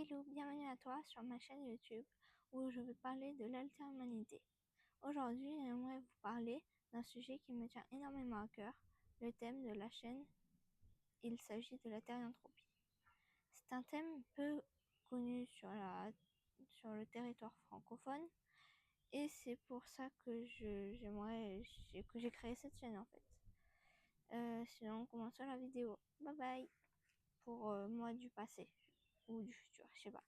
Hello, bienvenue à toi sur ma chaîne YouTube où je vais parler de l'alterhumanité. Aujourd'hui, j'aimerais vous parler d'un sujet qui me tient énormément à cœur, le thème de la chaîne. Il s'agit de la thérianthropie. C'est un thème peu connu sur le territoire francophone et c'est pour ça que j'ai créé cette chaîne en fait. Sinon, commençons la vidéo. Bye bye pour moi du passé ou du futur, je sais pas.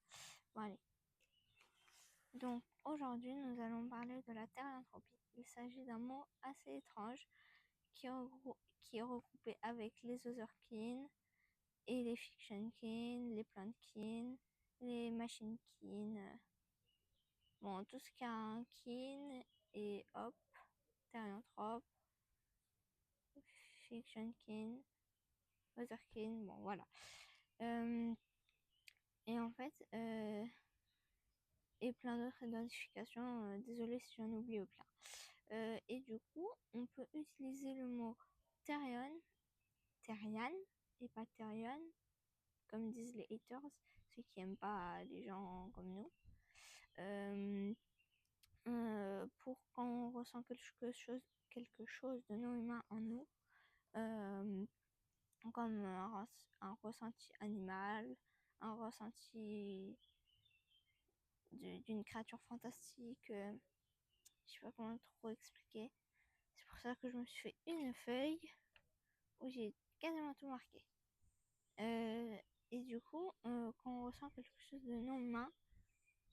Bon allez. Donc aujourd'hui, nous allons parler de la thérianthropie. Il s'agit d'un mot assez étrange qui est regroupé avec les otherkin et les fictionkin, les plantkin, les machinekin. Bon, tout ce qui a un kin et hop, thérianthrope, fictionkin, otherkin, bon voilà. Et en fait, et plein d'autres identifications, désolé si j'en oublie plein. Et du coup, on peut utiliser le mot therion, et pas therion, comme disent les haters, ceux qui aiment pas les gens comme nous. Pour quand on ressent quelque chose de non humain en nous, comme un ressenti animal, un ressenti d'une créature fantastique, je sais pas comment trop expliquer. C'est pour ça que je me suis fait une feuille où j'ai quasiment tout marqué. Et du coup, quand on ressent quelque chose de non humain,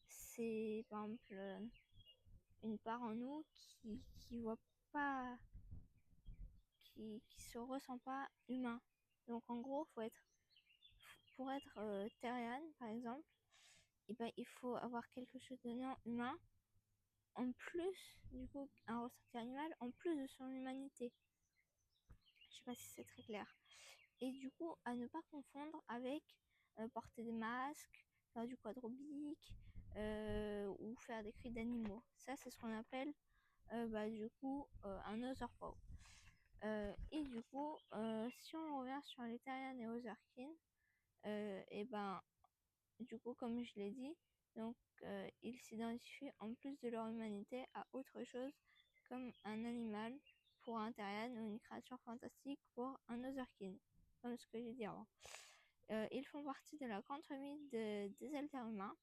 c'est par exemple une part en nous qui voit pas, qui se ressent pas humain. Donc en gros, pour être terrien par exemple, et ben il faut avoir quelque chose de non humain en plus, du coup, un ressenti animal en plus de son humanité. Je sais pas si c'est très clair. Et du coup, à ne pas confondre avec porter des masques, faire du quadrobique ou faire des cris d'animaux. Ça, c'est ce qu'on appelle du coup un otherpow. Et du coup, si on revient sur les terriens et otherkin, et ben du coup, comme je l'ai dit, donc ils s'identifient en plus de leur humanité à autre chose comme un animal pour un terrien ou une créature fantastique pour un otherkin, comme ce que j'ai dit avant. Ils font partie de la grande famille des alterhumains.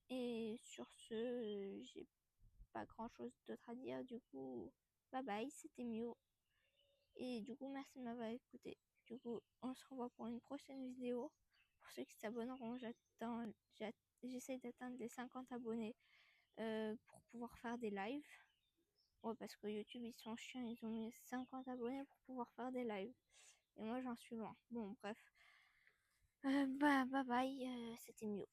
Et sur ce, j'ai pas grand chose d'autre à dire. Du coup, bye bye, c'était Mio. Et du coup, merci de m'avoir écouté. Du coup, on se revoit pour une prochaine vidéo. Pour ceux qui s'abonneront, j'essaie d'atteindre les 50 abonnés pour pouvoir faire des lives. Ouais, parce que YouTube, ils sont chiants, ils ont mis 50 abonnés pour pouvoir faire des lives. Et moi, j'en suis loin. Bon, bref. Bye bye, c'était Mio.